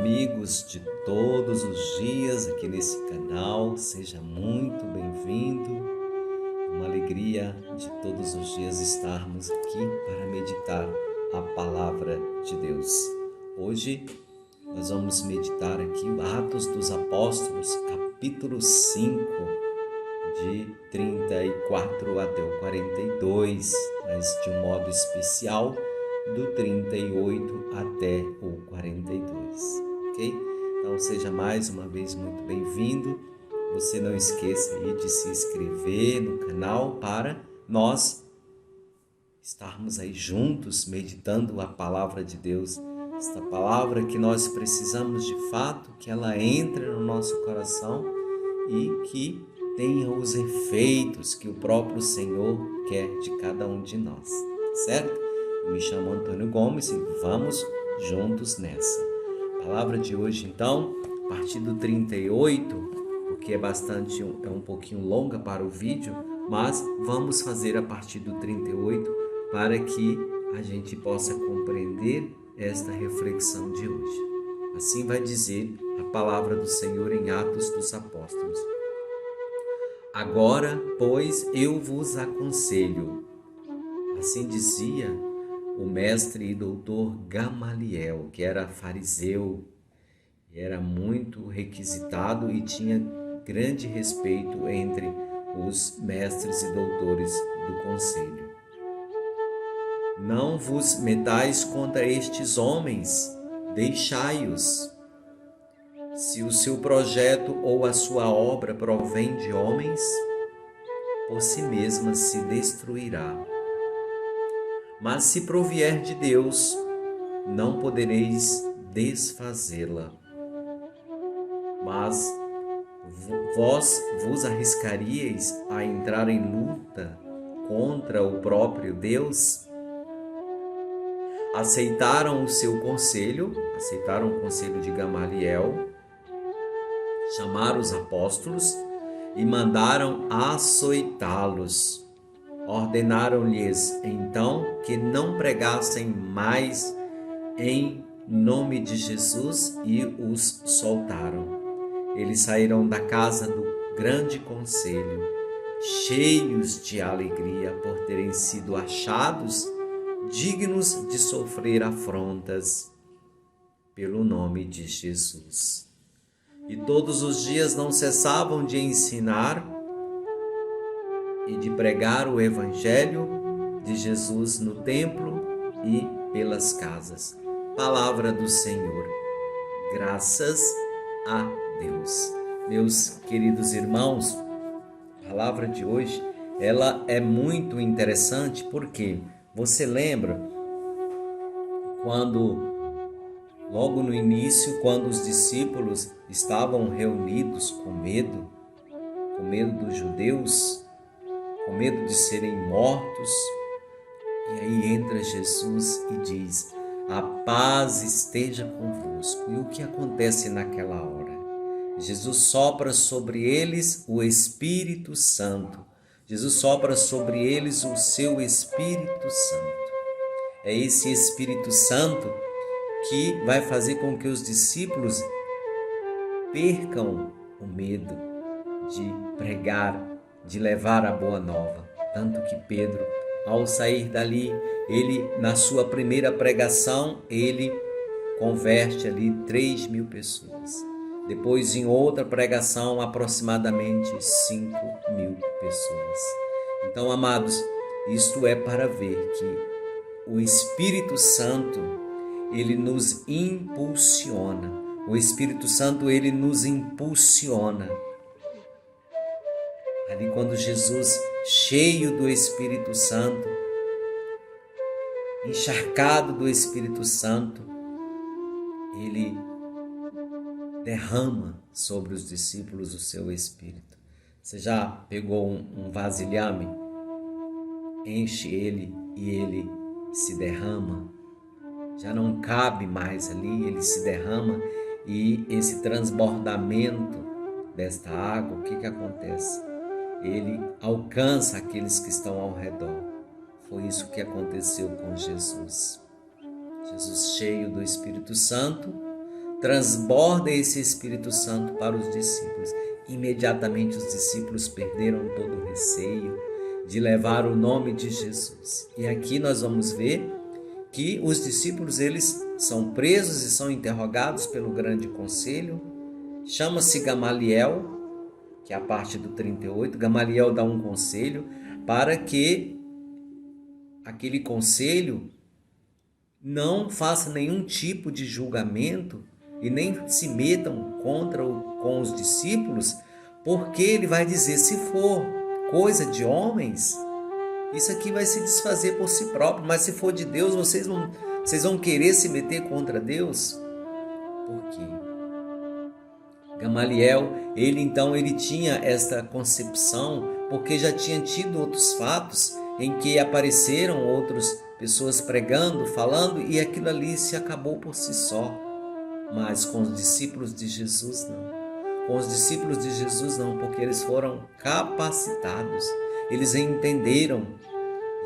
amigos de todos os dias aqui nesse canal, seja muito bem-vindo. Uma alegria de todos os dias estarmos aqui para meditar a Palavra de Deus. Hoje nós vamos meditar aqui Atos dos Apóstolos, capítulo 5, de 34 até o 42, mas de um modo especial, do 38 até o 42, ok? Então seja mais uma vez muito bem-vindo. Você não esqueça aí de se inscrever no canal para nós estarmos aí juntos meditando a palavra de Deus. Esta palavra que nós precisamos de fato, que ela entre no nosso coração e que tenha os efeitos que o próprio Senhor quer de cada um de nós, certo? Eu me chamo Antônio Gomes e vamos juntos nessa. A palavra de hoje, então, a partir do 38, porque é um pouquinho longa para o vídeo, mas vamos fazer a partir do 38 para que a gente possa compreender esta reflexão de hoje. Assim vai dizer a palavra do Senhor em Atos dos Apóstolos. Agora, pois, eu vos aconselho. Assim dizia o mestre e doutor Gamaliel, que era fariseu, era muito requisitado e tinha grande respeito entre os mestres e doutores do conselho. Não vos metais contra estes homens, deixai-os. Se o seu projeto ou a sua obra provém de homens, por si mesma se destruirá. Mas se provier de Deus, não podereis desfazê-la. Mas vós vos arriscaríeis a entrar em luta contra o próprio Deus? Aceitaram o conselho de Gamaliel, chamaram os apóstolos e mandaram açoitá-los. Ordenaram-lhes então que não pregassem mais em nome de Jesus e os soltaram. Eles saíram da casa do grande conselho, cheios de alegria por terem sido achados dignos de sofrer afrontas pelo nome de Jesus. E todos os dias não cessavam de ensinar e de pregar o Evangelho de Jesus no templo e pelas casas. Palavra do Senhor. Graças a Deus. Meus queridos irmãos, a palavra de hoje, ela é muito interessante porque você lembra logo no início, quando os discípulos estavam reunidos com medo dos judeus, com medo de serem mortos, e aí entra Jesus e diz: a paz esteja convosco. E o que acontece naquela hora? Jesus sopra sobre eles o Espírito Santo. Jesus sopra sobre eles o seu Espírito Santo. É esse Espírito Santo que vai fazer com que os discípulos percam o medo de pregar, de levar a boa nova. Tanto que Pedro, ao sair dali, na sua primeira pregação, ele converte ali 3.000 pessoas. Depois, em outra pregação, aproximadamente 5.000 pessoas. Então, amados, isto é para ver que o Espírito Santo, ele nos impulsiona. O Espírito Santo, ele nos impulsiona. Ali quando Jesus, cheio do Espírito Santo, encharcado do Espírito Santo, ele derrama sobre os discípulos o seu Espírito. Você já pegou um vasilhame, enche ele e ele se derrama? Já não cabe mais ali, ele se derrama e esse transbordamento desta água, o que acontece? Ele alcança aqueles que estão ao redor. Foi isso que aconteceu com Jesus. Jesus, cheio do Espírito Santo, transborda esse Espírito Santo para os discípulos. Imediatamente os discípulos perderam todo o receio de levar o nome de Jesus. E aqui nós vamos ver que os discípulos, eles são presos e são interrogados pelo grande conselho. Chama-se Gamaliel, que é a parte do 38. Gamaliel dá um conselho para que aquele conselho não faça nenhum tipo de julgamento e nem se metam com os discípulos, porque ele vai dizer, se for coisa de homens, isso aqui vai se desfazer por si próprio, mas se for de Deus, vocês vão querer se meter contra Deus? Por quê? Gamaliel, ele tinha esta concepção, porque já tinha tido outros fatos em que apareceram outras pessoas pregando, falando, e aquilo ali se acabou por si só. Mas com os discípulos de Jesus não. Com os discípulos de Jesus não, porque eles foram capacitados, eles entenderam.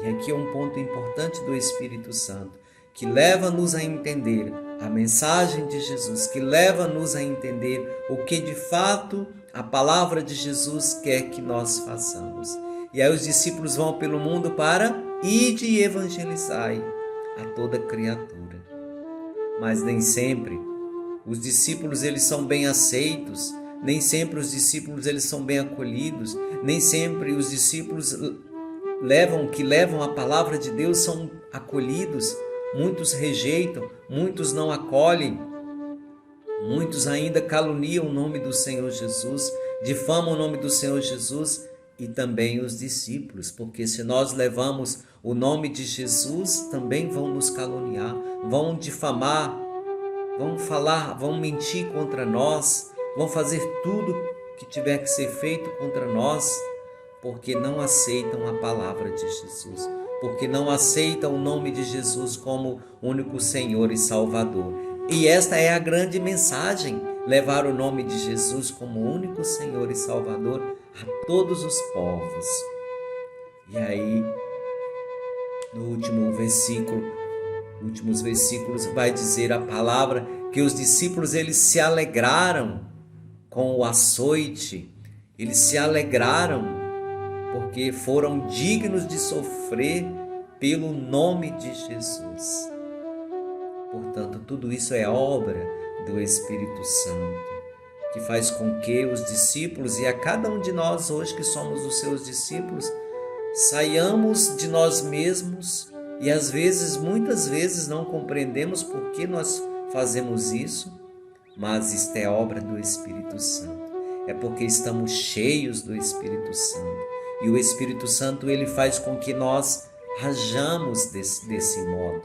E aqui é um ponto importante do Espírito Santo, que leva-nos a entender a mensagem de Jesus, que leva-nos a entender o que de fato a palavra de Jesus quer que nós façamos. E aí os discípulos vão pelo mundo para ide e evangelizai a toda criatura. Mas nem sempre os discípulos eles são bem aceitos, nem sempre os discípulos eles são bem acolhidos, nem sempre os discípulos que levam a palavra de Deus são acolhidos. Muitos rejeitam, muitos não acolhem, muitos ainda caluniam o nome do Senhor Jesus, difamam o nome do Senhor Jesus e também os discípulos, porque se nós levamos o nome de Jesus, também vão nos caluniar, vão difamar, vão falar, vão mentir contra nós, vão fazer tudo que tiver que ser feito contra nós, porque não aceitam a palavra de Jesus, porque não aceitam o nome de Jesus como único Senhor e Salvador. E esta é a grande mensagem, levar o nome de Jesus como único Senhor e Salvador a todos os povos. E aí, no últimos versículos, vai dizer a palavra que os discípulos eles se alegraram com o açoite, eles se alegraram porque foram dignos de sofrer pelo nome de Jesus. Portanto, tudo isso é obra do Espírito Santo, que faz com que os discípulos, e a cada um de nós hoje que somos os seus discípulos, saiamos de nós mesmos e às vezes, muitas vezes, não compreendemos por que nós fazemos isso, mas isto é obra do Espírito Santo. É porque estamos cheios do Espírito Santo. E o Espírito Santo ele faz com que nós hajamos desse modo,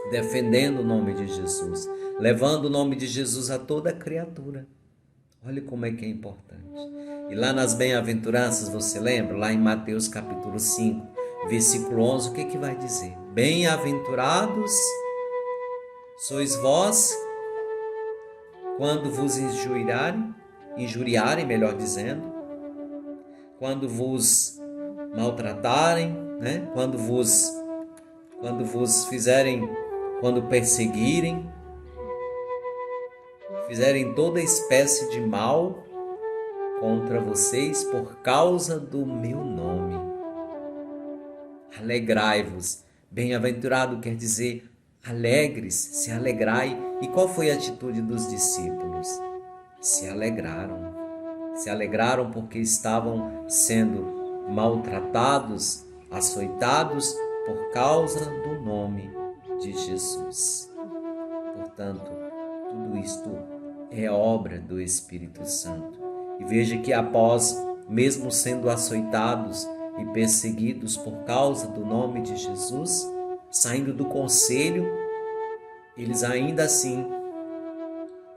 defendendo o nome de Jesus, levando o nome de Jesus a toda criatura. Olha como é que é importante. E lá nas bem-aventuranças, você lembra? Lá em Mateus capítulo 5, versículo 11, o que vai dizer? Bem-aventurados sois vós quando vos injuriarem, melhor dizendo, quando vos maltratarem, né? Quando perseguirem, fizerem toda espécie de mal contra vocês por causa do meu nome. Alegrai-vos. Bem-aventurado quer dizer alegres, se alegrai. E qual foi a atitude dos discípulos? Se alegraram. Se alegraram porque estavam sendo maltratados, açoitados por causa do nome de Jesus. Portanto, tudo isto é obra do Espírito Santo. E veja que após, mesmo sendo açoitados e perseguidos por causa do nome de Jesus, saindo do conselho, eles ainda assim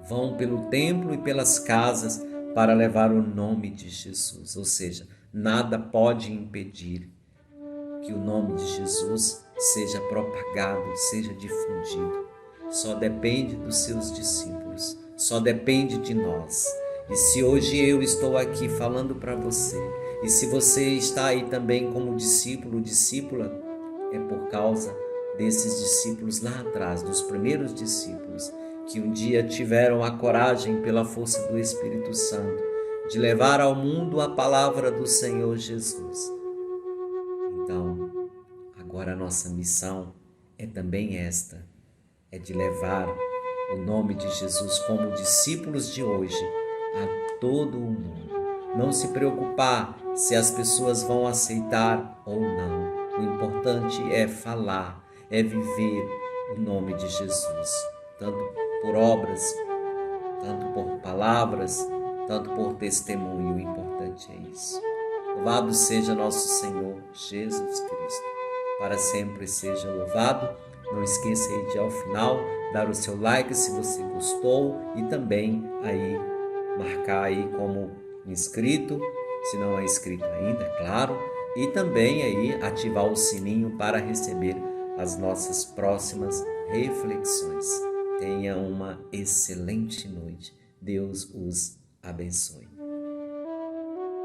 vão pelo templo e pelas casas para levar o nome de Jesus. Ou seja, nada pode impedir que o nome de Jesus seja propagado, seja difundido. Só depende dos seus discípulos, só depende de nós. E se hoje eu estou aqui falando para você, e se você está aí também como discípulo, discípula, é por causa desses discípulos lá atrás, dos primeiros discípulos, que um dia tiveram a coragem, pela força do Espírito Santo, de levar ao mundo a palavra do Senhor Jesus. Então, agora a nossa missão é também esta, é de levar o nome de Jesus como discípulos de hoje a todo o mundo. Não se preocupar se as pessoas vão aceitar ou não. O importante é falar, é viver o nome de Jesus, tanto por obras, tanto por palavras, tanto por testemunho. O importante é isso. Louvado seja nosso Senhor Jesus Cristo. Para sempre seja louvado. Não esqueça aí de, ao final, dar o seu like se você gostou e também aí marcar aí como inscrito, se não é inscrito ainda, é claro, e também aí ativar o sininho para receber as nossas próximas reflexões. Tenha uma excelente noite. Deus os abençoe.